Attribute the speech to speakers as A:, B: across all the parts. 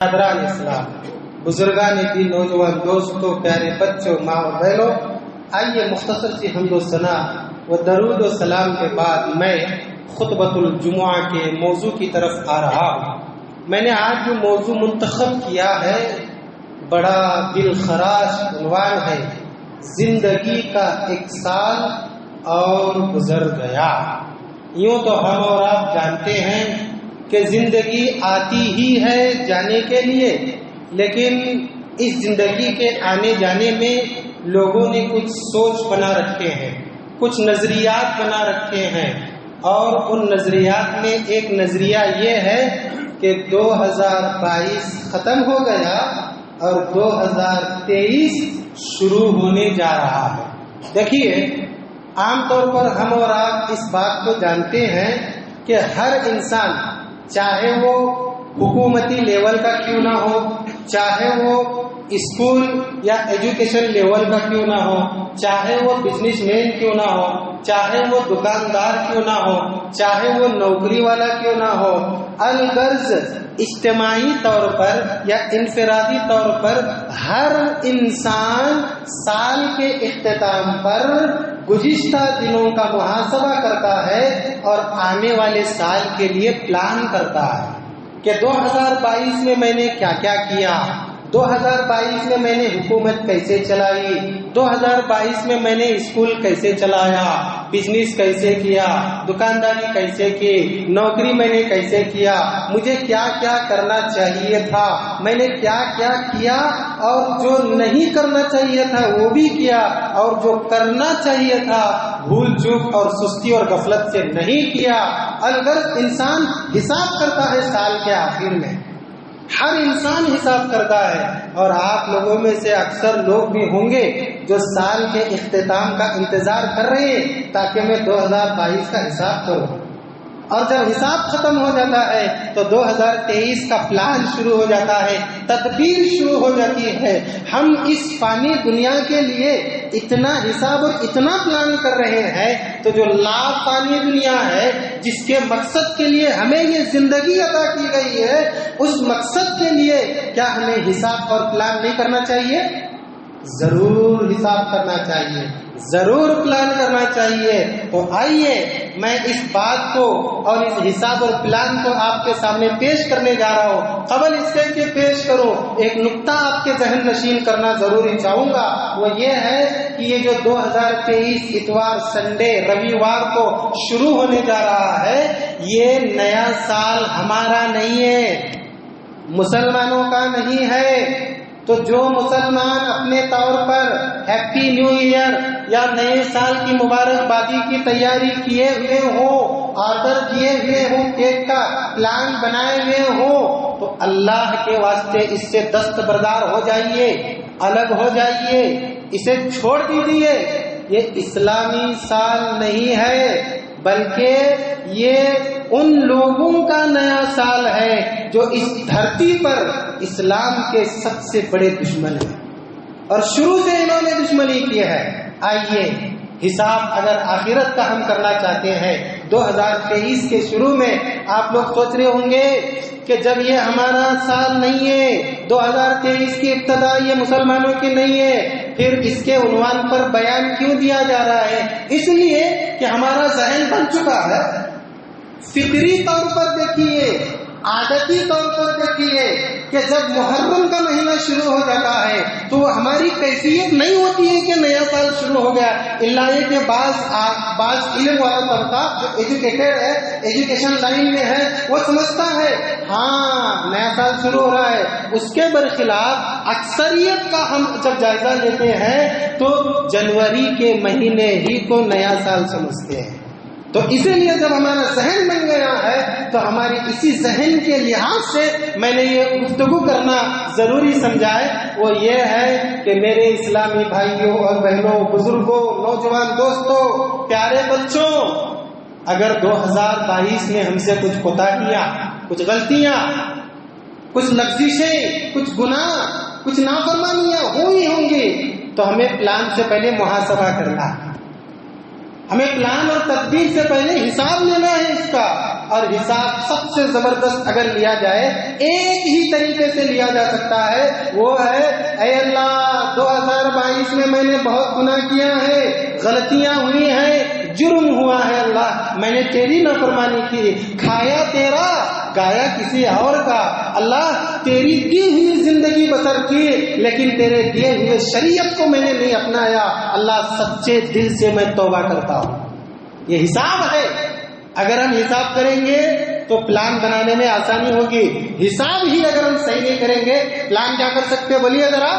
A: حضران اسلام، بزرگان دین، نوجوان دوستوں، پیارے بچوں، ماں اور بہنوں، آئیے مختصر سی حمد و ثنا و درود و سلام کے بعد میں خطبۃ الجمعہ کے موضوع کی طرف آ رہا ہوں۔ میں نے آج جو موضوع منتخب کیا ہے بڑا دل خراش عنوان ہے، زندگی کا ایک سال اور گزر گیا۔ یوں تو ہم اور آپ جانتے ہیں کہ زندگی آتی ہی ہے جانے کے لیے، لیکن اس زندگی کے آنے جانے میں لوگوں نے کچھ سوچ بنا رکھے ہیں، کچھ نظریات بنا رکھے ہیں، اور ان نظریات میں ایک نظریہ یہ ہے کہ 2022 ختم ہو گیا اور 2023 شروع ہونے جا رہا ہے۔ دیکھیے، عام طور پر ہم اور آپ اس بات کو جانتے ہیں کہ ہر انسان، چاہے وہ حکومتی لیول کا کیوں نہ ہو، چاہے وہ اسکول یا ایجوکیشن لیول کا کیوں نہ ہو، چاہے وہ بزنس مین کیوں نہ ہو، چاہے وہ دکاندار کیوں نہ ہو، چاہے وہ نوکری والا کیوں نہ ہو، الغرض اجتماعی طور پر یا انفرادی طور پر ہر انسان سال کے اختتام پر گزشتہ دنوں کا محاسبہ کرتا ہے اور آنے والے سال کے لیے پلان کرتا ہے کہ 2022 میں میں نے کیا کیا کیا، 2022 میں میں نے حکومت کیسے چلائی، 2022 میں میں نے اسکول کیسے چلایا، بزنس کیسے کیا، دکانداری کیسے کی، نوکری میں نے کیسے کیا، مجھے کیا کیا کرنا چاہیے تھا، میں نے کیا کیا کیا، اور جو نہیں کرنا چاہیے تھا وہ بھی کیا، اور جو کرنا چاہیے تھا بھول چوک اور سستی اور غفلت سے نہیں کیا۔ الغرض انسان حساب کرتا ہے سال کے آخر میں، ہر انسان حساب کرتا ہے، اور آپ لوگوں میں سے اکثر لوگ بھی ہوں گے جو سال کے اختتام کا انتظار کر رہے ہیں تاکہ میں 2022 کا حساب کروں، اور جب حساب ختم ہو جاتا ہے تو 2023 کا پلان شروع ہو جاتا ہے، تدبیر شروع ہو جاتی ہے۔ ہم اس فانی دنیا کے لیے اتنا حساب اور اتنا پلان کر رہے ہیں تو جو لا فانی دنیا ہے، جس کے مقصد کے لیے ہمیں یہ زندگی عطا کی گئی ہے، اس مقصد کے لیے کیا ہمیں حساب اور پلان نہیں کرنا چاہیے؟ ضرور حساب کرنا چاہیے، ضرور پلان کرنا چاہیے۔ تو آئیے میں اس بات کو اور اس حساب اور پلان کو آپ کے سامنے پیش کرنے جا رہا ہوں۔ قبل اس کے کہ پیش کروں، ایک نقطہ آپ کے ذہن نشین کرنا ضروری چاہوں گا، وہ یہ ہے کہ یہ جو 2023 اتوار، سنڈے، رویوار کو شروع ہونے جا رہا ہے، یہ نیا سال ہمارا نہیں ہے، مسلمانوں کا نہیں ہے۔ تو جو مسلمان اپنے طور پر ہیپی نیو ایئر یا نئے سال کی مبارکبادی کی تیاری کیے ہوئے ہوں، آرڈر کیے ہوئے ہوں، کیک کا پلان بنائے ہوئے ہوں، تو اللہ کے واسطے اس سے دستبردار ہو جائیے، الگ ہو جائیے، اسے چھوڑ دیجیے۔ یہ اسلامی سال نہیں ہے، بلکہ یہ ان لوگوں کا نیا سال ہے جو اس دھرتی پر اسلام کے سب سے بڑے دشمن ہیں، اور شروع سے انہوں نے دشمنی کی ہے۔ آئیے حساب اگر آخرت کا ہم کرنا چاہتے ہیں، 2023 کے شروع میں آپ لوگ سوچ رہے ہوں گے کہ جب یہ ہمارا سال نہیں ہے، 2023 کی ابتدا یہ مسلمانوں کی نہیں ہے، پھر اس کے عنوان پر بیان کیوں دیا جا رہا ہے؟ اس لیے کہ ہمارا ذہن بن چکا ہے، فطری طور پر دیکھیے، عادتی طور پر دیکھیے کہ جب محرم کا مہینہ شروع ہو جاتا ہے تو ہماری کیفیت نہیں ہوتی ہے کہ نیا سال شروع ہو گیا، اللہ یہ کہ بعض علم والا طبقہ جو ایجوکیٹڈ ہے، ایجوکیشن لائن میں ہے، وہ سمجھتا ہے ہاں نیا سال شروع ہو رہا ہے۔ اس کے برخلاف اکثریت کا ہم جب جائزہ لیتے ہیں تو جنوری کے مہینے ہی کو نیا سال سمجھتے ہیں۔ تو اسی لیے جب ہمارا ذہن بن گیا ہے تو ہماری اسی ذہن کے لحاظ سے میں نے یہ گفتگو کرنا ضروری سمجھا ہے، وہ یہ ہے کہ میرے اسلامی بھائیوں اور بہنوں، بزرگوں، نوجوان دوستوں، پیارے بچوں، اگر 2022 میں ہم سے کچھ کوتاہیاں، کچھ غلطیاں، کچھ لغزشیں، کچھ گناہ، کچھ نافرمانیاں ہوئی ہوں گی تو ہمیں پلان سے پہلے محاسبہ کرنا ہے۔ ہمیں پلان اور تدبیر سے پہلے حساب لینا ہے اس کا، اور حساب سب سے زبردست اگر لیا جائے ایک ہی طریقے سے لیا جا سکتا ہے، وہ ہے اے اللہ 2022 میں میں نے بہت گناہ کیا ہے، غلطیاں ہوئی ہیں، جرم ہوا ہے، اللہ میں نے تیری نافرمانی کی، کھایا تیرا گایا کسی اور کا، اللہ تیری دی ہوئی زندگی بسر کی لیکن تیرے دیے ہوئے شریعت کو میں نے نہیں اپنایا، اللہ سچے دل سے میں توبہ کرتا ہوں۔ یہ حساب ہے۔ اگر ہم حساب کریں گے تو پلان بنانے میں آسانی ہوگی، حساب ہی اگر ہم صحیح نہیں کریں گے پلان کیا کر سکتے بولیے ذرا؟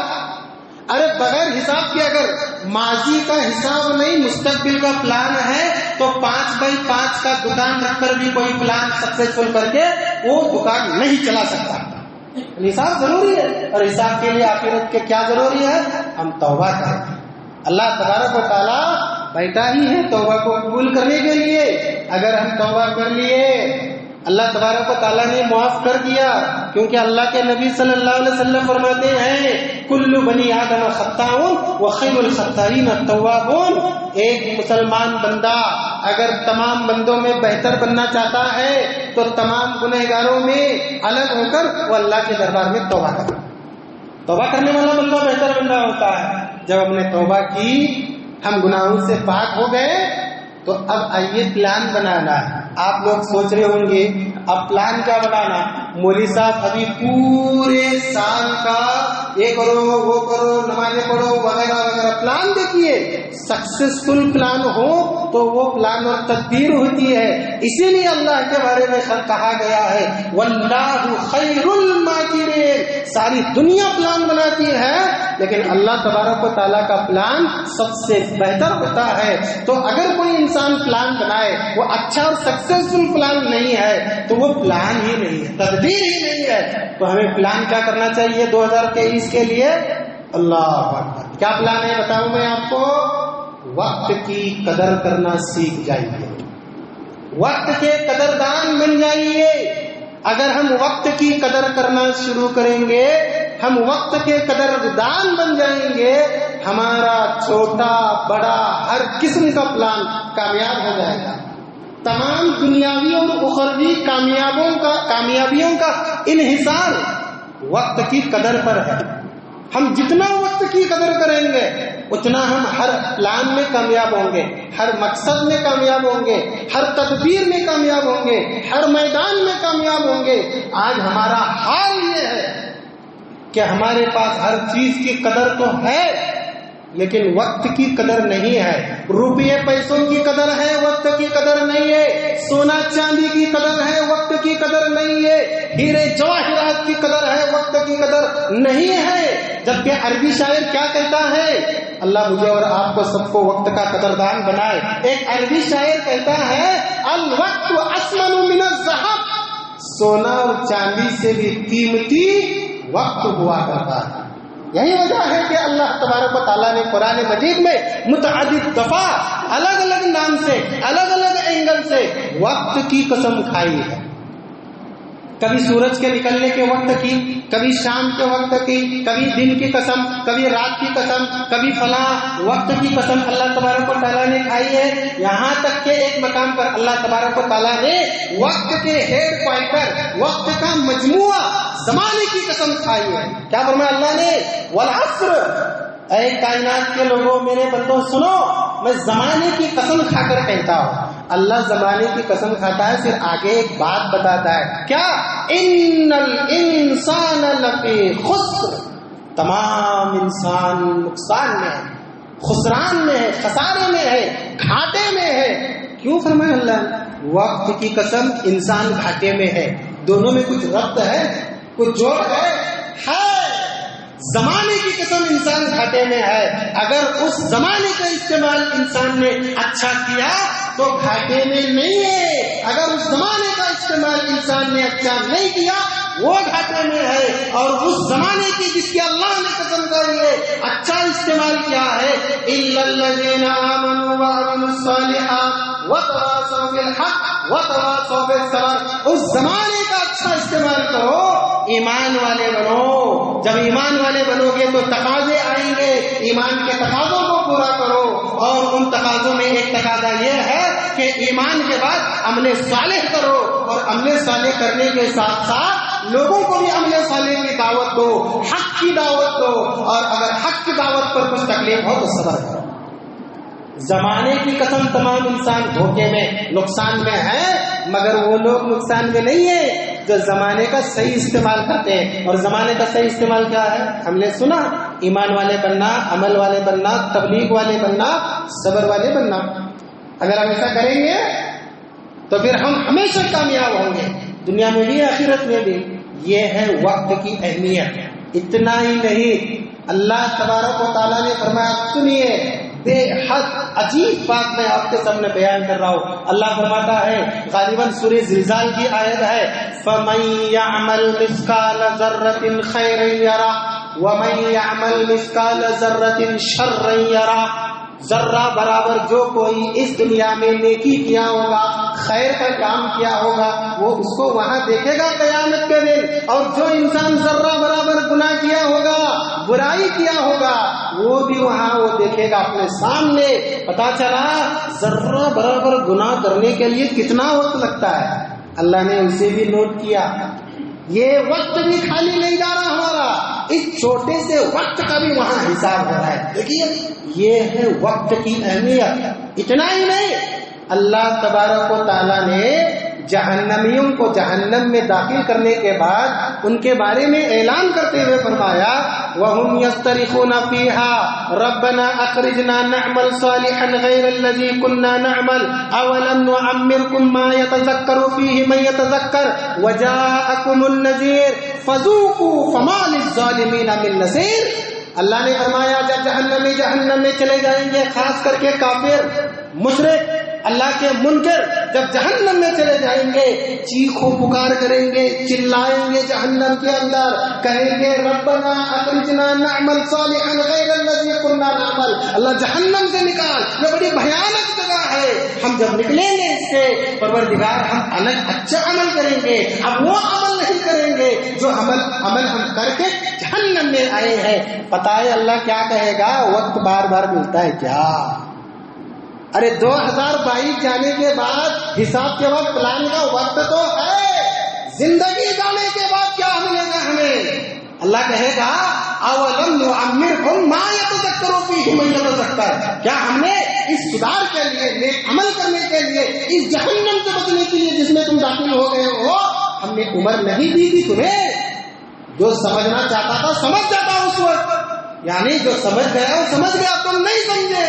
A: ارے بغیر حساب کے اگر ماضی کا حساب نہیں مستقبل کا پلان ہے تو 5x5 کا دکان رکھ کر بھی کوئی پلان سکسیسفل کر کے وہ دکان نہیں چلا سکتا۔ حساب ضروری ہے، اور حساب کے لیے آخرت کے کیا ضروری ہے؟ ہم توبہ کریں۔ اللہ تبارک و تعالیٰ بیٹھا ہی ہے توبہ کو قبول کرنے کے لیے۔ اگر ہم توبہ کر لیے اللہ تبارک و تعالیٰ نے معاف کر دیا، کیونکہ اللہ کے نبی صلی اللہ علیہ وسلم فرماتے ہیں کل بنی آدم خطاؤن وخیر الخطائین التوابون۔ ایک مسلمان بندہ اگر تمام بندوں میں بہتر بننا چاہتا ہے تو تمام گنہگاروں میں الگ ہو کر وہ اللہ کے دربار میں توبہ کرے۔ توبہ کرنے والا بندہ بہتر بندہ ہوتا ہے۔ جب ہم نے توبہ کی، ہم گناہوں سے پاک ہو گئے، تو اب آئیے پلان بنانا ہے۔ آپ لوگ سوچ رہے ہوں گے اب پلان کیا بنانا؟ مولوی صاحب ابھی پورے سال کا یہ کرو وہ کرو نمازیں پڑھو وغیرہ وغیرہ پلان دیکھیے۔ سکسیسفل پلان ہو تو وہ پلان اور تدبیر ہوتی ہے، اسی لیے اللہ کے بارے میں کہا گیا ہے واللہ خیر الماکرین۔ ساری دنیا پلان بناتی ہے لیکن اللہ تبارک و تعالیٰ کا پلان سب سے بہتر ہوتا ہے۔ تو اگر کوئی انسان پلان بنائے وہ اچھا اور سکسیسفل پلان نہیں ہے تو وہ پلان ہی نہیں ہے، تدبیر ہی نہیں ہے۔ تو ہمیں پلان کیا کرنا چاہیے 2023 کے لیے؟ اللہ اکبر۔ کیا پلان ہے بتاؤں میں آپ کو؟ وقت کی قدر کرنا سیکھ جائیے، وقت کے قدردان بن جائیے۔ اگر ہم وقت کی قدر کرنا شروع کریں گے، ہم وقت کے قدردان بن جائیں گے، ہمارا چھوٹا بڑا ہر قسم کا پلان کامیاب ہو جائے گا۔ تمام دنیاوی اور اخروی کامیابیوں کا انحصار وقت کی قدر پر ہے۔ ہم جتنا وقت کی قدر کریں گے اتنا ہم ہر پلان میں کامیاب ہوں گے، ہر مقصد میں کامیاب ہوں گے، ہر تدبیر میں کامیاب ہوں گے، ہر میدان میں کامیاب ہوں گے۔ آج ہمارا حال یہ ہے کہ ہمارے پاس ہر چیز کی قدر تو ہے لیکن وقت کی قدر نہیں ہے۔ روپیے پیسوں کی قدر ہے، وقت کی قدر نہیں ہے۔ سونا چاندی کی قدر ہے، وقت کی قدر نہیں ہے۔ ہیرے جواہرات کی قدر ہے، وقت کی قدر نہیں ہے۔ جبکہ عربی شاعر کیا کہتا ہے؟ اللہ مجھے اور آپ کو سب کو وقت کا قدردان بنائے۔ ایک عربی شاعر کہتا ہے الوقت اثمن من الذهب، سونا اور چاندی سے بھی قیمتی وقت ہوا کرتا ہے۔ یہی وجہ ہے کہ اللہ تبارک و تعالیٰ نے قرآن مجید میں متعدد دفعہ الگ الگ نام سے الگ الگ اینگل سے وقت کی قسم کھائی ہے۔ کبھی سورج کے نکلنے کے وقت کی، کبھی شام کے وقت کی، کبھی دن کی قسم، کبھی رات کی قسم، کبھی فلاں وقت کی قسم اللہ تبارک و تعالیٰ نے کھائی ہے۔ یہاں تک کہ ایک مقام پر اللہ تبارک و تعالیٰ نے وقت کے ہیڈ کوارٹر، وقت کا مجموعہ، زمانے کی قسم کھائی ہے۔ کیا فرمایا اللہ نے؟ والعصر، اے کائنات کے لوگوں میرے بندوں سنو، میں زمانے کی قسم کھا کر کہتا ہوں۔ اللہ زمانے کی قسم کھاتا ہے، پھر آگے ایک بات بتاتا ہے کیا؟ ان الانسان لفی خسر، تمام انسان نقصان میں ہے، خسران میں ہے، خسارے میں ہے، گھاٹے میں ہے۔ کیوں فرمایا اللہ؟ وقت کی قسم، انسان گھاٹے میں ہے۔ دونوں میں کچھ ربط ہے، کچھ جوڑ ہے۔ زمانے کی قسم، انسان گھاٹے میں ہے۔ اگر اس زمانے کا استعمال انسان نے اچھا کیا تو گھاٹے میں نہیں ہے، اگر اس زمانے کا استعمال انسان نے اچھا نہیں کیا وہ گھاٹے میں ہے۔ اور اس زمانے کی جس کی اللہ نے قسم کری ہے اچھا استعمال کیا ہے، الا الذین آمنوا وعملوا الصالحات وتواصوا بالحق وتواصوا بالصبر۔ اس زمانے کا اچھا استعمال کرو، ایمان والے بنو، جب ایمان والے بنو گے تو تقاضے آئیں گے، ایمان کے تقاضوں کو پورا کرو، اور ان تقاضوں میں ایک تقاضا یہ ہے کہ ایمان کے بعد عمل صالح کرو، اور عمل صالح کرنے کے ساتھ ساتھ لوگوں کو بھی عمل صالح کی دعوت دو، حق کی دعوت دو، اور اگر حق کی دعوت پر کچھ تکلیف ہو تو صبر کرو۔ زمانے کی قسم تمام انسان دھوکے میں، نقصان میں ہے، مگر وہ لوگ نقصان میں نہیں ہیں جو زمانے کا صحیح استعمال کرتے ہیں۔ اور زمانے کا صحیح استعمال کیا ہے؟ ہم نے سنا، ایمان والے بننا، عمل والے بننا، تبلیغ والے بننا، صبر والے بننا۔ اگر ہم ایسا کریں گے تو پھر ہم ہمیشہ کامیاب ہوں گے، دنیا میں بھی آخرت میں بھی۔ یہ ہے وقت کی اہمیت۔ اتنا ہی نہیں، اللہ تبارک و تعالیٰ نے فرمایا، سنیے بے حد عجیب بات میں آپ کے سامنے بیان کر رہا ہوں۔ اللہ فرماتا ہے، غالباً سورہ زلزال کی آیت ہے، فَمَن يَعْمَلْ مِثْقَالَ ذَرَّةٍ خَيْرًا يَرَهُ وَمَن يَعْمَلْ مِثْقَالَ ذَرَّةٍ شَرًّا يَرَهُ۔ ذرہ برابر جو کوئی اس دنیا میں نیکی کیا ہوگا، خیر کا کام کیا ہوگا، وہ اس کو وہاں دیکھے گا قیامت کے دن، اور جو انسان ذرہ برابر گناہ کیا ہوگا، برائی کیا ہوگا، وہ بھی وہاں وہ دیکھے گا اپنے سامنے۔ پتا چلا ذرہ برابر گناہ کرنے کے لیے کتنا وقت لگتا ہے، اللہ نے اسے بھی نوٹ کیا۔ یہ وقت بھی خالی نہیں جا رہا ہمارا، اس چھوٹے سے وقت کا بھی وہاں حساب ہو رہا ہے۔ دیکھیے یہ ہے وقت کی اہمیت۔ اتنا ہی نہیں، اللہ تبارک و تعالیٰ نے جہنمیوں کو جہنم میں داخل کرنے کے بعد ان کے بارے میں اعلان کرتے ہوئے فرمایا، وَهُمْ يَسْتَرِخُونَ فِيهَا رَبَّنَا أَخْرِجْنَا نَعْمَلْ صَالِحًا غَيْرَ الَّذِي كُنَّا نَعْمَلْ أَوَلَمْ نُعَمِّرْكُمْ مَا يَتَذَكَّرُ فِيهِ مَن يَتَذَكَّرُ وَجَاءَكُمُ النَّذِيرُ فَذُوقُوا فَمَا لِلظَّالِمِينَ مِن نَّصِيرٍ۔ اللہ نے فرمایا جب جہنم میں چلے جائیں گے، خاص کر کے کافر، مشرک، اللہ کے منکر جب جہنم میں چلے جائیں گے، چیخو پکار کریں گے، چلائیں گے جہنم کے اندر، کہیں گے ربنا اخرجنا نعمل صالحا غیر الذی كنا نعمل۔ اللہ جہنم سے نکال، یہ بڑی بھیانک جگہ ہے، ہم جب نکلیں گے اس سے پروردگار ہم الگ اچھا عمل کریں گے، اب وہ عمل نہیں کریں گے جو عمل ہم کر کے جہنم میں آئے ہیں۔ پتہ ہے اللہ کیا کہے گا؟ وقت بار بار ملتا ہے کیا؟ ارے 2022 جانے کے بعد حساب کے وقت پلان کا وقت تو ہے، زندگی جانے کے بعد کیا ملے گا ہمیں؟ اللہ کہے گا اولم نعمرکم ما یتذکر فیہ من یتذکر، کیا ہم نے اس سدھار کے لیے، نیک عمل کرنے کے لیے، اس جہنم سے بچنے کے لیے جس میں تم داخل ہو گئے ہو، ہم نے عمر نہیں دی تھی تمہیں؟ جو سمجھنا چاہتا تھا سمجھ جاتا اس وقت، یعنی جو سمجھ گیا وہ سمجھ گیا، تم نہیں سمجھے۔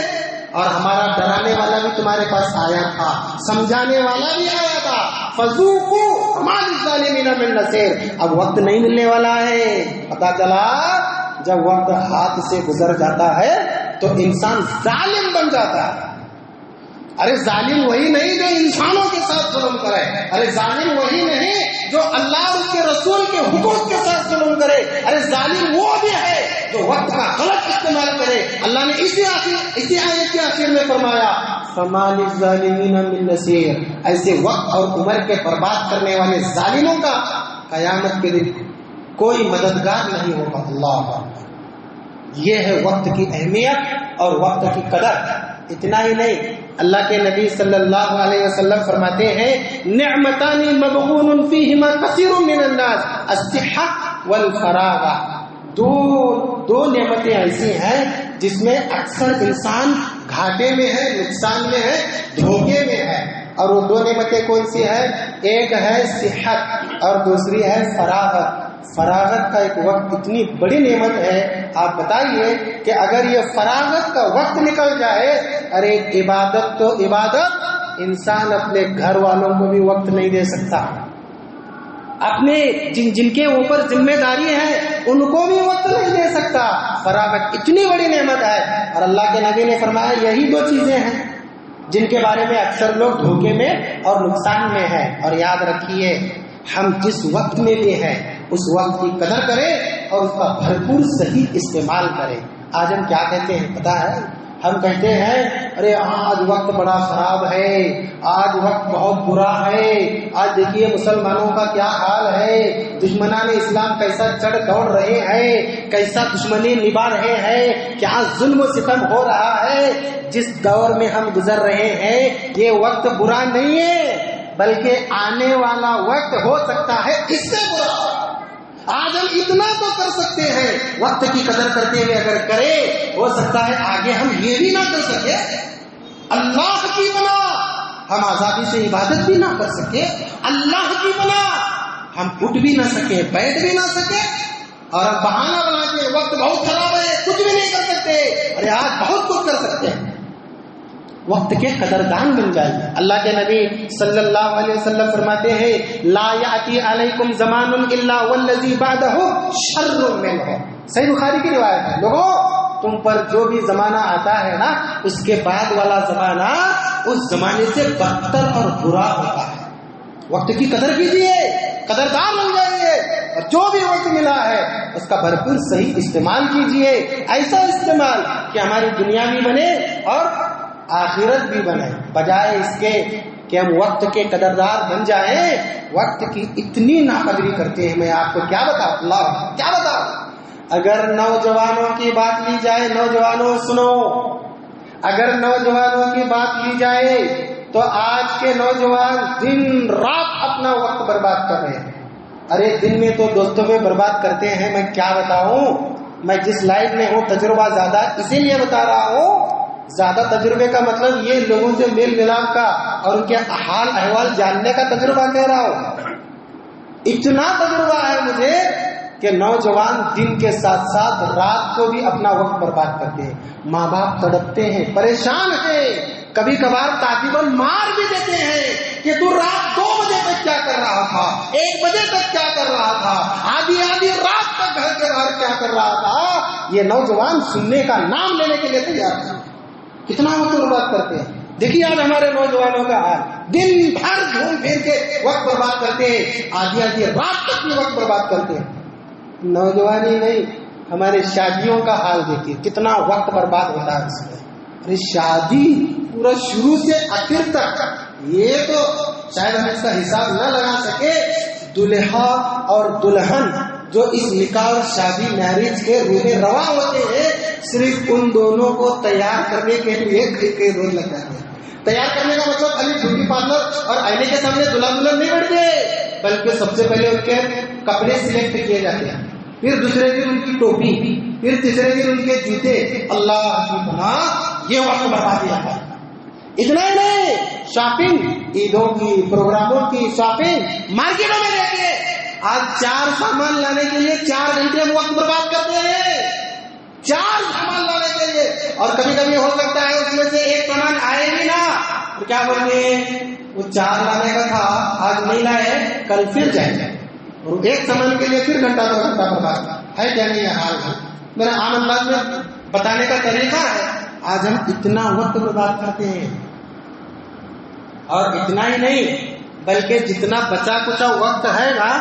A: اور ہمارا ڈرانے والا بھی تمہارے پاس آیا تھا، سمجھانے والا بھی آیا تھا، فذوقوا ما للظالمین من نصیر۔ اب وقت نہیں ملنے والا ہے۔ پتا چلا جب وقت ہاتھ سے گزر جاتا ہے تو انسان ظالم بن جاتا ہے۔ ارے ظالم وہی نہیں جو انسانوں کے ساتھ ظلم کرے، ارے ظالم وہی نہیں جو اللہ اور اس کے رسول کے حقوق کے ساتھ ظلم کرے، ارے ظالم وہ بھی ہے جو وقت کا غلط استعمال کرے۔ اللہ نے اسی آیت کے آخر میں فرمایا فَمَا لِلظَّالِمِينَ مِن نَّصِيرٍ، ایسے وقت اور عمر کے برباد کرنے والے ظالموں کا قیامت کے دن کوئی مددگار نہیں ہوگا۔ اللہ اکبر۔ یہ ہے وقت کی اہمیت اور وقت کی قدر۔ اتنا ہی نہیں، اللہ کے نبی صلی اللہ علیہ وسلم فرماتے ہیں نعمتان مبغون فیہما کثیر من الناس الصحۃ والفراغ۔ دو نعمتیں ایسی ہیں جس میں اکثر انسان گھاٹے میں ہے، نقصان میں ہے، دھوکے میں ہے، اور وہ دو نعمتیں کون سی ہیں؟ ایک ہے صحت اور دوسری ہے فراغت۔ فراغت کا ایک وقت اتنی بڑی نعمت ہے، آپ بتائیے کہ اگر یہ فراغت کا وقت نکل جائے، ارے عبادت تو عبادت، انسان اپنے گھر والوں کو بھی وقت نہیں دے سکتا، اپنے جن کے اوپر ذمہ داری ہے ان کو بھی وقت نہیں دے سکتا۔ فراغت اتنی بڑی نعمت ہے، اور اللہ کے نبی نے فرمایا یہی دو چیزیں ہیں جن کے بارے میں اکثر لوگ دھوکے میں اور نقصان میں ہیں۔ اور یاد رکھیے ہم جس وقت میں بھی ہیں اس وقت کی قدر کریں اور اس کا بھرپور صحیح استعمال کریں۔ آج ہم کیا کہتے ہیں پتہ ہے؟ ہم کہتے ہیں ارے آج وقت بڑا خراب ہے، آج وقت بہت برا ہے، آج دیکھیے مسلمانوں کا کیا حال ہے، دشمنان اسلام کیسا چڑھ دوڑ رہے ہیں، کیسا دشمنی نبھا رہے ہیں، کیا ظلم و ستم ہو رہا ہے۔ جس دور میں ہم گزر رہے ہیں یہ وقت برا نہیں ہے، بلکہ آنے والا وقت ہو سکتا ہے اس سے برا۔ آج ہم اتنا تو کر سکتے ہیں، وقت کی قدر کرتے ہوئے اگر کرے، ہو سکتا ہے آگے ہم یہ بھی نہ کر سکے، اللہ کی بنا ہم آزادی سے عبادت بھی نہ کر سکے، اللہ کی بنا ہم اٹھ بھی نہ سکے، بیٹھ بھی نہ سکے، اور اب بہانہ بنا کے وقت بہت خراب ہے کچھ بھی نہیں کر سکتے، ارے آج بہت کچھ کر سکتے ہیں۔ وقت کے قدردان بن جائیے۔ اللہ کے نبی صلی اللہ علیہ وسلم فرماتے ہیں لا یاتی علیکم زمان الا والذی بعدہ شر منہ، صحیح بخاری کی روایت ہے۔ لوگوں تم پر جو بھی زمانہ آتا ہے نا، اس کے بعد والا زمانہ اس زمانے سے بدتر اور برا ہوتا ہے۔ وقت کی قدر کیجیے، قدردان بن جائیے، اور جو بھی وقت ملا ہے اس کا بھرپور صحیح استعمال کیجیے، ایسا استعمال کہ ہماری دنیا بھی بنے اور آخرت بھی بنے، بجائے اس کے کہ ہم وقت کے قدردار بن جائیں۔ وقت کی اتنی ناقدری کرتے ہیں، میں آپ کو کیا بتاؤں، اللہ کیا بتاؤں۔ اگر نوجوانوں کی بات لی جائے، نوجوانوں سنو، اگر نوجوانوں کی بات لی جائے تو آج کے نوجوان دن رات اپنا وقت برباد کر رہے ہیں۔ ارے دن میں تو دوستوں میں برباد کرتے ہیں، میں کیا بتاؤں۔ میں جس لائن میں ہوں تجربہ زیادہ اسی لیے بتا رہا ہوں، زیادہ تجربے کا مطلب یہ لوگوں سے میل ملاپ کا اور ان کے حال احوال جاننے کا تجربہ کہہ رہا ہوں۔ اتنا تجربہ ہے مجھے کہ نوجوان دن کے ساتھ ساتھ رات کو بھی اپنا وقت برباد کرتے ہیں، ماں باپ تڑپتے ہیں، پریشان ہیں، کبھی کبھار تعجباً مار بھی دیتے ہیں کہ تو رات 2 بجے تک کیا کر رہا تھا، 1 بجے تک کیا کر رہا تھا، آدھی رات تک گھر کے باہر کیا کر رہا تھا۔ یہ نوجوان سننے کا نام لینے کے لیے تیار ہیں، کتنا وقت برباد کرتے ہیں۔ دیکھیے آج ہمارے نوجوانوں کا حال، دن بھر گھوم پھر کے وقت برباد کرتے ہیں، آدھی رات تک بھی وقت برباد کرتے ہیں۔ نوجوانی نہیں، ہمارے شادیوں کا حال دیکھیے کتنا وقت برباد ہوتا ہے اس میں۔ ارے شادی پورا شروع سے آخر تک، یہ تو شاید ہم اس کا حساب نہ لگا سکے۔ دلہا اور دلہن جو اس نکاح اور شادی میرج کے روزے رواں ہوتے ہیں، صرف ان دونوں کو تیار کرنے کے لیے کئی روز لگ جاتے ہیں۔ تیار کرنے کا مطلب خالی بیوٹی پارلر اور آئینے کے سامنے دلہا دلہن نہیں بیٹھتے، بلکہ سب سے پہلے ان کے کپڑے سلیکٹ کیے جاتے ہیں، پھر دوسرے دن ان کی ٹوپی، پھر تیسرے دن ان کے جوتے۔ اللہ کی پناہ، یہ وقت برباد کیا ہے۔ اتنا ہی نہیں، شاپنگ، عیدوں کی، پروگراموں کی شاپنگ، مارکیٹوں میں دیکھیے آج 4 سامان لانے کے لیے 4 گھنٹے ہم وقت برباد کرتے ہیں، 4 سامان لانے کے لیے، اور کبھی کبھی ہو سکتا ہے اس میں سے ایک سامان آئے بھی نہ، تو کیا بولیں گے وہ 4 لانے کا تھا آج نہیں لائے، کل پھر جائیں گے، اور ایک سامان کے لیے پھر گھنٹہ 2 گھنٹہ برباد ہے۔ کیا نہیں یہ حال ہے؟ میرا عام انداز میں بتانے کا طریقہ ہے، آج ہم اتنا وقت برباد کرتے ہیں، اور اتنا ہی نہیں بلکہ جتنا بچا کچا وقت ہے نا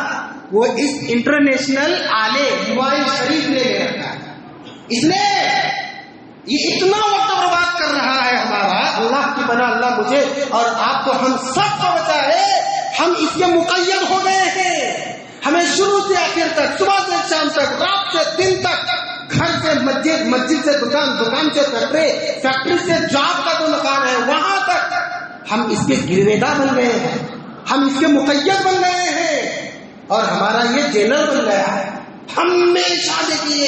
A: وہ اس انٹرنیشنل آلے موبائل شریف نے لے رکھا ہے، اس لیے یہ اتنا وقت برباد کر رہا ہے ہمارا۔ اللہ کی بنا اللہ مجھے اور آپ کو، ہم سب کو بچائے، ہم اس کے مقید ہو گئے ہیں۔ ہمیں شروع سے آخر تک، صبح سے شام تک، رات سے دن تک، گھر سے مسجد، مسجد سے دکان، دکان سے فیکٹری، فیکٹری سے جاب کا جو مکان ہے وہاں تک ہم اس کے گرویدہ بن گئے ہیں، ہم اس کے مقید بن گئے ہیں، اور ہمارا یہ جیلر بن گیا ہے۔ ہمیشہ دیکھیے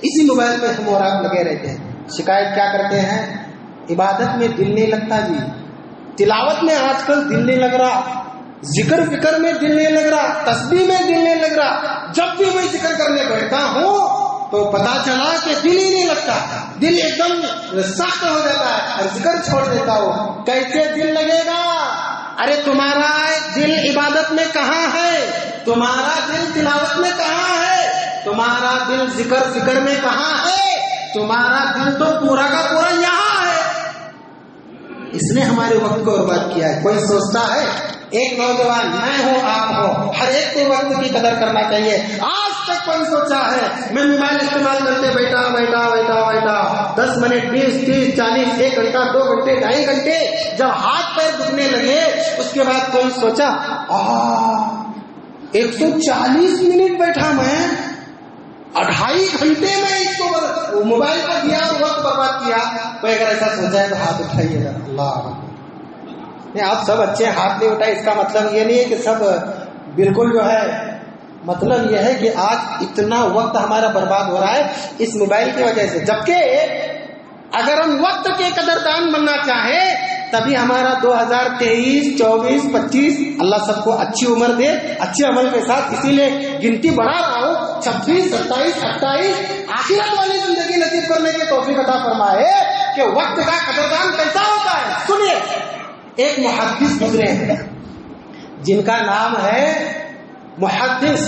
A: اسی موبائل پہ ہم اور آپ لگے رہتے ہیں۔ شکایت کیا کرتے ہیں؟ عبادت میں دل نہیں لگتا جی، تلاوت میں آج کل دل نہیں لگ رہا، ذکر فکر میں دل نہیں لگ رہا، تسبیح میں دل نہیں لگ رہا۔ جب بھی میں ذکر کرنے بیٹھتا ہوں تو پتا چلا کہ دل ہی نہیں لگتا، دل ایک دم سخت ہو جاتا ہے اور ذکر چھوڑ دیتا ہوں۔ کیسے دل لگے گا؟ ارے تمہارا دل عبادت میں کہاں ہے؟ تمہارا دل تلاوت میں کہاں ہے؟ تمہارا دل ذکر فکر میں کہاں ہے؟ تمہارا دل تو پورا کا پورا یہاں ہے۔ اس نے ہمارے وقت کو برباد کیا ہے۔ کوئی سوچتا ہے ایک نوجوان میں ہوں آپ ہو، ہر ایک کو وقت کی قدر کرنا چاہیے. آج تک کوئی سوچا ہے میں موبائل استعمال کرتے بیٹھا 10 منٹ 20 30 40 1 گھنٹہ 2 گھنٹے 2.5 گھنٹے، جب ہاتھ پیر دکھنے لگے اس کے بعد کوئی سوچا 140 منٹ بیٹھا میں، 2.5 گھنٹے میں اس کو موبائل پر دیا اور وقت برباد کیا. کوئی اگر ایسا سوچا ہے تو ہاتھ اٹھائیے گا. اللہ نہیں، آپ سب اچھے ہاتھ نہیں اٹھائے، اس کا مطلب یہ نہیں ہے کہ سب بالکل جو ہے، مطلب یہ ہے کہ آج اتنا وقت ہمارا برباد ہو رہا ہے اس موبائل کی وجہ سے. جبکہ اگر ہم وقت کے قدردان بننا چاہیں تبھی ہمارا 2023 24 25 اللہ سب کو اچھی عمر دے اچھے عمل کے ساتھ. اسی لیے گنتی بڑھا رہا ہوں، 26 27 28 آخرت والی زندگی نصیب کرنے کی توفیق عطا فرمائے کہ وقت کا قدردان کیسا ہوتا ہے. سنیے، ایک محدث گزرے ہیں جن کا نام ہے محدث،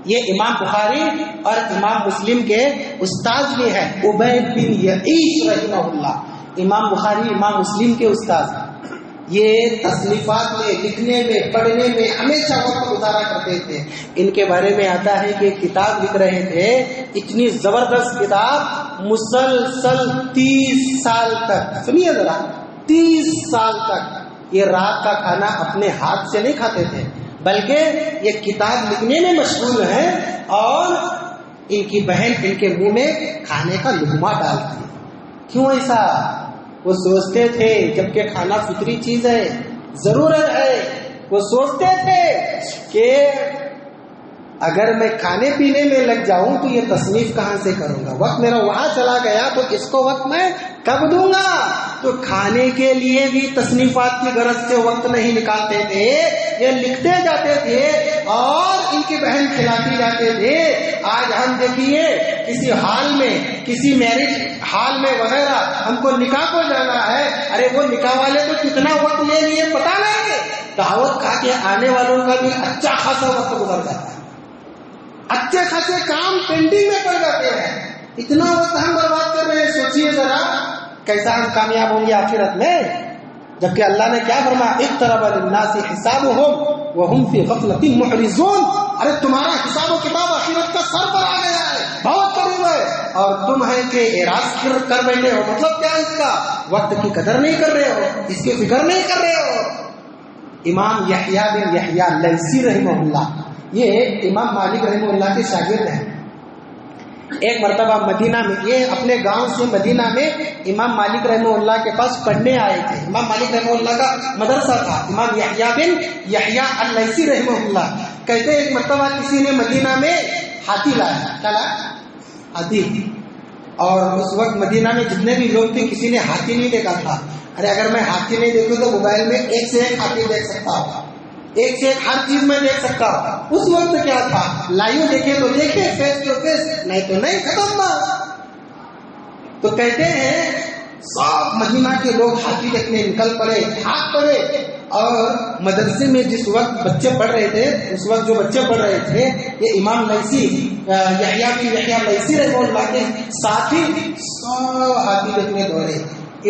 A: یہ امام بخاری اور امام مسلم کے استاد بھی ہیں، عبید بن یعیش رحمہ اللہ. امام بخاری امام مسلم کے استاد، یہ تصنیفات میں، لکھنے میں، پڑھنے میں ہمیشہ وقت گزارا کرتے تھے. ان کے بارے میں آتا ہے کہ کتاب لکھ رہے تھے، اتنی زبردست کتاب، مسلسل 30 سال تک، سنیے ذرا، 30 سال تک یہ رات کا کھانا اپنے ہاتھ سے نہیں کھاتے تھے، بلکہ یہ کتاب لکھنے میں مشغول ہیں اور ان کی بہن ان کے منہ میں کھانے کا لقمہ ڈالتی ہے. کیوں ایسا؟ وہ سوچتے تھے جبکہ کھانا فطری چیز ہے، ضرورت ہے، وہ سوچتے تھے کہ اگر میں کھانے پینے میں لگ جاؤں تو یہ تصنیف کہاں سے کروں گا، وقت میرا وہاں چلا گیا تو اس کو وقت میں کب دوں گا. تو کھانے کے لیے بھی تصنیفات کی غرض سے وقت نہیں نکالتے تھے، یہ لکھتے جاتے تھے اور ان کی بہن کھلاتی جاتے تھے. آج ہم دیکھیے کسی حال میں، کسی میرج حال میں وغیرہ ہم کو نکاح کو جانا ہے، ارے وہ نکاح والے تو کتنا وقت لے لیے پتا نہیں، دعوت کھا کے آنے والوں کا بھی اچھا خاصا وقت گزر جاتا ہے، اچھے خاصے کام پینڈنگ میں پڑ جاتے ہیں. اتنا وقت ہم برباد کر رہے ہیں. سوچیے ذرا کیسا ہم کامیاب ہوں گے آخرت میں، جبکہ اللہ نے کیا فرمایا، اقترب للناس حسابهم وهم في غفلة معرضون. ارے تمہارا حساب و کتاب آخرت کا سر پر آ گیا ہے، بہت قریب ہے، اور تم ہے کہ اعراض کر بیٹھے ہو. مطلب کیا ہے اس کا؟ وقت کی قدر نہیں کر رہے ہو، اس کی فکر نہیں کر رہے ہو. امام یحییٰ بن یحییٰ لیثی رحمہ اللہ، یہ امام مالک رحمہ اللہ کے شاگرد ہیں. ایک مرتبہ مدینہ میں، یہ اپنے گاؤں سے مدینہ میں امام مالک رحمہ اللہ کے پاس پڑھنے آئے تھے. امام مالک رحمہ اللہ کا مدرسہ تھا. امام یحییٰ بن یحییٰ اللیثی رحمہ اللہ کہتے ہیں ایک مرتبہ کسی نے مدینہ میں ہاتھی لایا. کیا لایا؟ ہاتھی. اور اس وقت مدینہ میں جتنے بھی لوگ تھے کسی نے ہاتھی نہیں دیکھا تھا. ارے اگر میں ہاتھی نہیں دیکھوں تو موبائل میں ایک سے ایک ہاتھی دیکھ سکتا ہوں، ایک سے ایک ہر چیز میں دیکھ سکتا ہوں. اس وقت کیا تھا، لائیو دیکھے تو دیکھے، فیس ٹو فیس، نہیں تو نہیں، ختم نہ. تو کہتے ہیں سب مدینہ کے لوگ ہاتھی دیکھنے نکل پڑے، بھاگ پڑے. اور مدرسے میں جس وقت بچے پڑھ رہے تھے، اس وقت جو بچے پڑھ رہے تھے یہ امام لیثی یحییٰ بن یحییٰ لیثی رحمہ اللہ کے ساتھی سب ہاتھی دیکھنے دوڑے.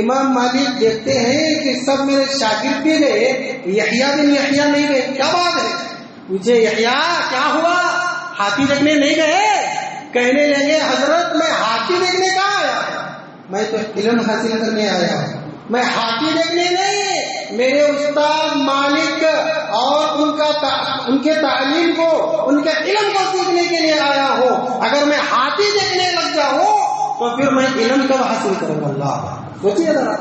A: امام مالک دیکھتے ہیں کہ سب میرے شاگرد بھی گئے، یحییٰ بن یحییٰ نہیں گئے. کیا بات ہے؟ پوچھے یحییٰ کیا ہوا، ہاتھی دیکھنے نہیں گئے؟ کہنے لگے حضرت میں ہاتھی دیکھنے کہاں آیا، میں تو علم حاصل کرنے آیا ہوں، میں ہاتھی دیکھنے نہیں، میرے استاد مالک اور ان کے تعلیم کو، ان کے علم کو سیکھنے کے لیے آیا ہوں. اگر میں ہاتھی دیکھنے لگ جاؤں تو پھر میں علم کب حاصل کروں گا. اللہ سوچیے ذرا،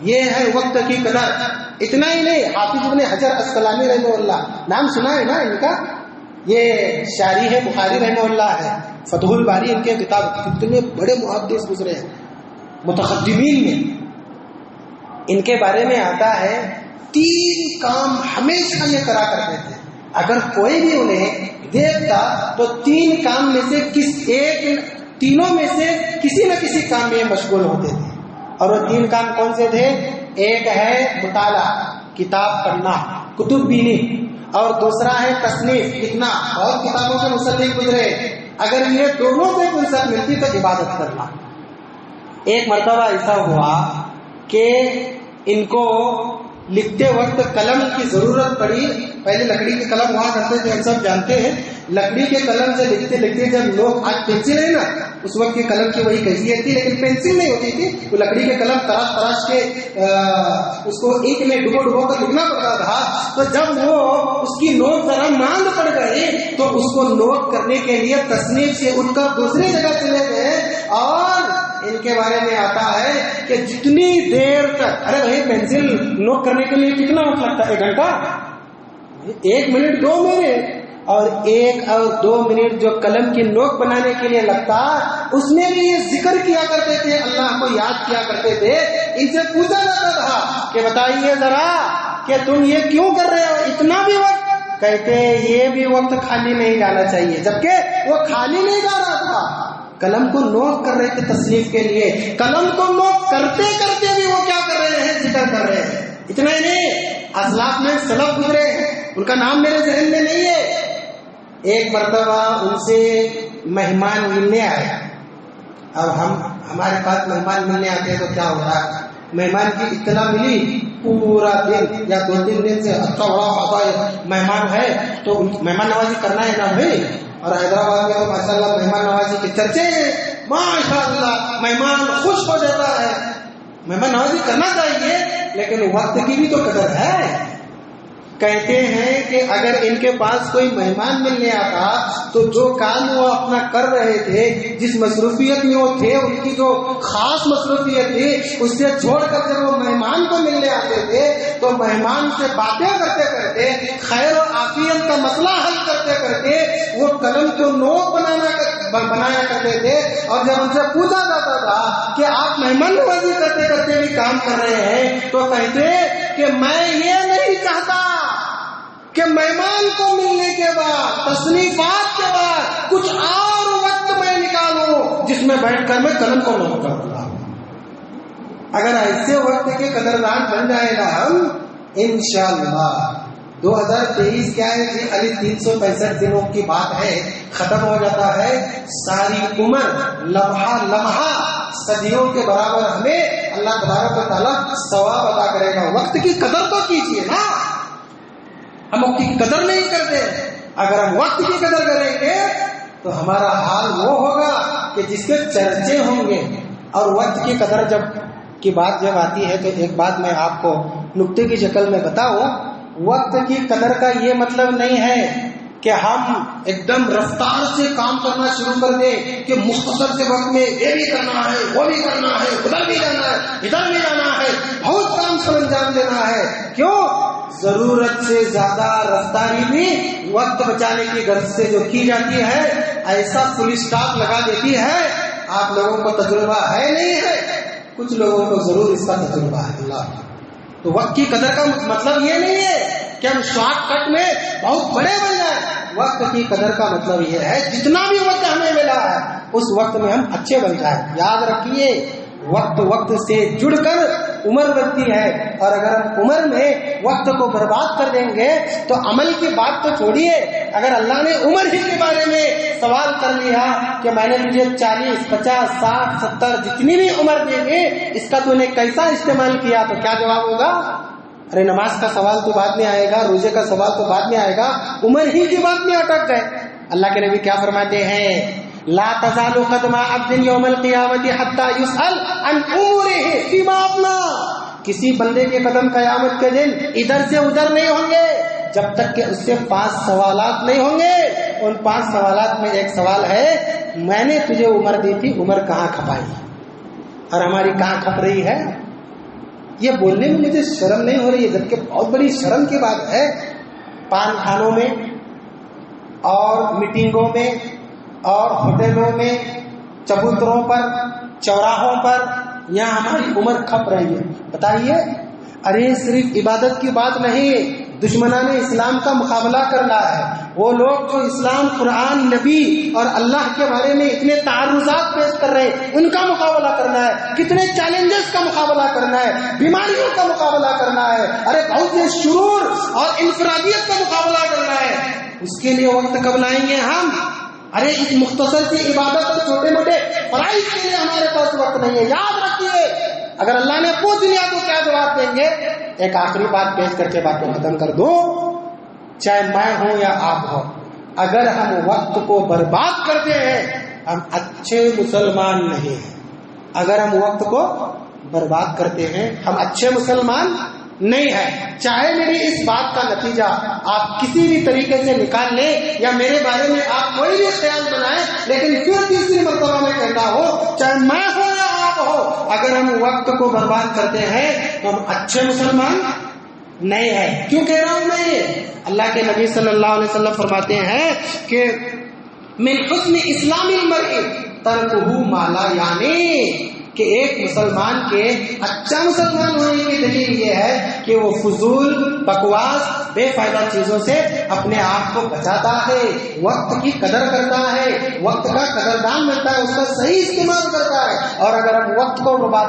A: یہ ہے وقت کی قدر. اتنا ہی نہیں، حافظ ابن حجر اسقلانی رحمہ اللہ، نام سنا ہے نا ان کا، یہ شارح ہے بخاری رحمہ اللہ ہے، فتح الباری ان کے کتاب. کتنے بڑے محدث گزرے ہیں متقدمین میں. ان کے بارے میں آتا ہے 3 کام ہمیشہ یہ کرا کرتے تھے. اگر کوئی بھی انہیں دیکھتا تو 3 کام میں سے تینوں میں سے کسی نہ کسی کام میں مشغول ہوتے تھے. اور وہ 3 کام کون سے تھے؟ ایک ہے مطالعہ، کتاب پڑھنا، کتب بینی، اور دوسرا ہے تصنیف، لکھنا. اور کتابوں کے مصنف گزرے. اگر یہ دونوں سے فرصت ملتی تو عبادت کرنا. ایک مرتبہ ایسا ہوا کہ ان کو لکھتے وقت قلم کی ضرورت پڑی. پہلے لکڑی کے قلم ہوا کرتے تھے، ہم سب جانتے ہیں. لکڑی کے قلم سے لکھتے لکھتے جب لوگ، آج پینسل ہے نا، اس وقت کے قلم کی وہی کیفیت تھی، لیکن پینسل نہیں ہوتی تھی. وہ لکڑی کے قلم تراش تراش کے اس کو ایک میں ڈبو کر لکھنا پڑتا تھا. تو جب وہ اس کی نوٹ ذرا ماند پڑ گئی تو اس کو نوٹ کرنے کے لیے تصنیف سے اٹھ کر دوسری جگہ چلے گئے. اور ان کے بارے میں آتا ہے کہ جتنی دیر تک، ارے بھائی پینسل نوٹ کرنے کے لیے کتنا وقت لگتا ہے؟ 1 گھنٹہ، 1 منٹ 2 منٹ، اور 1 اور 2 منٹ جو قلم کی نوک بنانے کے لیے لگتا، اس میں بھی یہ ذکر کیا کرتے تھے، اللہ کو یاد کیا کرتے تھے. ان سے پوچھا جاتا تھا کہ بتائیے ذرا کہ تم یہ کیوں کر رہے ہو اتنا بھی وقت؟ کہتے یہ بھی وقت خالی نہیں جانا چاہیے، جبکہ وہ خالی نہیں جا رہا تھا. قلم کو نوٹ کر رہے تھے تصنیف کے لیے. قلم کو نوٹ کرتے کرتے بھی وہ کیا کر رہے ہیں؟ ذکر کر رہے ہیں. اتنا ہی نہیں، اسلاف میں سلف گزرے ہیں، ان کا نام میرے ذہن میں نہیں ہے. ایک مرتبہ ان سے مہمان ملنے آئے. اب ہمارے پاس مہمان ملنے آتے ہیں تو کیا ہوتا ہے، مہمان کی اطلاع ملی پورا دن یا 2-3 دن سے، اچھا بڑا مہمان ہے تو مہمان نوازی کرنا ہے نا بھائی. اور حیدرآباد میں تو ماشاء اللہ مہمان نوازی کے چرچے ہیں، ماشاء اللہ مہمان خوش ہو جاتا ہے. مہمان نوازی کرنا چاہیے، لیکن وقت کی بھی تو قدر ہے. کہتے ہیں کہ اگر ان کے پاس کوئی مہمان ملنے آتا تو جو کام وہ اپنا کر رہے تھے، جس مصروفیت میں وہ تھے، ان کی جو خاص مصروفیت تھی، اس سے چھوڑ کر جب وہ مہمان کو ملنے آتے تھے تو مہمان سے باتیں کرتے کرتے، خیر و عافیت کا مسئلہ حل کرتے کرتے وہ قلم کو نوٹ بنایا کرتے تھے. اور جب ان سے پوچھا جاتا تھا کہ آپ مہمان نوازی کرتے کرتے بھی کام کر رہے ہیں، تو کہتے کہ میں یہ نہیں چاہتا کہ مہمان کو ملنے کے بعد، تصنیفات کے بعد کچھ اور وقت میں نکالوں جس میں بیٹھ کر میں قلم کو نوٹ کر دوں. اگر ایسے وقت کے قدردان بن جائے گا ہم، انشاءاللہ 2023 کیا ہے جی، خالی 365 دنوں کی بات ہے، ختم ہو جاتا ہے. ساری عمر، لمحہ لمحہ صدیوں کے برابر ہمیں اللہ تبارک و تعالیٰ ثواب عطا کرے گا. وقت کی قدر تو کیجیے نا، ہم وقت کی قدر نہیں کرتے. اگر ہم وقت کی قدر کریں گے تو ہمارا حال وہ ہوگا کہ جس کے چرچے ہوں گے. اور وقت کی قدر کی بات جب آتی ہے تو ایک بات میں آپ کو نکتے کی شکل میں بتاؤں. وقت کی قدر کا یہ مطلب نہیں ہے کہ ہم ایک دم رفتار سے کام کرنا شروع کر دیں کہ مختصر سے وقت میں یہ بھی کرنا ہے، وہ بھی کرنا ہے، ادھر بھی جانا ہے، ادھر بھی جانا ہے، بہت کام سر انجام دینا ہے. کیوں؟ ضرورت سے زیادہ رفتاری بھی وقت بچانے کی غرض سے جو کی جاتی ہے، ایسا فل اسٹاپ لگا دیتی ہے. آپ لوگوں کو تجربہ ہے نہیں ہے، کچھ لوگوں کو ضرور اس کا تجربہ ہے. اللہ تو وقت کی قدر کا مطلب یہ نہیں ہے کہ ہم شارٹ کٹ میں بہت بڑے بن جائیں. وقت کی قدر کا مطلب یہ ہے جتنا بھی وقت ہمیں ملا ہے اس وقت میں ہم اچھے بن جائیں. یاد رکھیے، وقت سے جڑ کر عمر بنتی ہے، اور اگر ہم عمر میں وقت کو برباد کر دیں گے تو عمل کی بات تو چھوڑیے. اگر اللہ نے عمر ہی کے بارے میں سوال کر لیا کہ میں نے تجھے 40 50 60 70 جتنی بھی عمر دیں گے، اس کا تو نے کیسا استعمال کیا، تو کیا جواب ہوگا؟ ارے نماز کا سوال تو بعد میں آئے گا، روزے کا سوال تو بعد میں آئے گا، عمر ہی کی بات میں اٹک گئے. اللہ کے نبی کیا فرماتے ہیں؟ لا تزال قدم عبد یوم القیامت حتی یسأل عن امورہ فیما افنا. کسی بندے کے قدم قیامت کے دن ادھر سے ادھر نہیں ہوں گے جب تک کہ اس سے 5 سوالات نہیں ہوں گے. ان 5 سوالات میں ایک سوال ہے، میں نے تجھے عمر دی تھی، عمر کہاں کھپائی، اور ہماری کہاں کھپ رہی ہے. یہ بولنے میں مجھے شرم نہیں ہو رہی ہے، جبکہ بہت بڑی شرم کی بات ہے. پان خانوں میں اور میٹنگوں میں اور ہوٹلوں میں، چبوتروں پر، چوراہوں پر، یہاں ہماری عمر کھپ رہی ہے. بتائیے، ارے صرف عبادت کی بات نہیں، دشمنان اسلام کا مقابلہ کرنا ہے. وہ لوگ جو اسلام، قرآن، نبی اور اللہ کے بارے میں اتنے تعرضات پیش کر رہے ہیں، ان کا مقابلہ کرنا ہے. کتنے چیلنجز کا مقابلہ کرنا ہے، بیماریوں کا مقابلہ کرنا ہے، ارے بہت سے شرور اور انفرادیت کا مقابلہ کرنا ہے. اس کے لیے وقت کب لائیں گے ہم؟ ارے اس مختصر سی عبادت اور چھوٹے موٹے فرائض کے لیے ہمارے پاس وقت نہیں ہے. یاد رکھیے، اگر اللہ نے پوچھ لیا تو کیا جواب دیں گے؟ ایک آخری بات پیش کر کے بات کو ختم کر دوں، چاہے میں ہوں یا آپ ہو، اگر ہم وقت کو برباد کرتے ہیں ہم اچھے مسلمان نہیں ہیں۔ اگر ہم وقت کو برباد کرتے ہیں ہم اچھے مسلمان نہیں ہے۔ چاہے میری اس بات کا نتیجہ آپ کسی بھی طریقے سے نکال لیں یا میرے بارے میں آپ کوئی بھی خیال بنائیں، لیکن پھر تیسری مرتبہ میں کہتا ہوں، چاہے میں ہوں یا آپ ہو، اگر ہم وقت کو برباد کرتے ہیں تو ہم اچھے مسلمان نہیں ہے۔ کیوں کہہ رہا ہوں میں یہ؟ اللہ کے نبی صلی اللہ علیہ وسلم فرماتے ہیں کہ من حسن اسلام المرء ترکہ ما لا یعنی، کہ ایک مسلمان کے اچھا مسلمان ہونے کی دلیل یہ ہے کہ وہ فضول بکواس بے فائدہ چیزوں سے اپنے آپ کو بچاتا ہے، وقت کی قدر کرتا ہے، وقت کا قدردان ملتا ہے، اس کا صحیح استعمال کرتا ہے۔ اور اگر ہم وقت کو برباد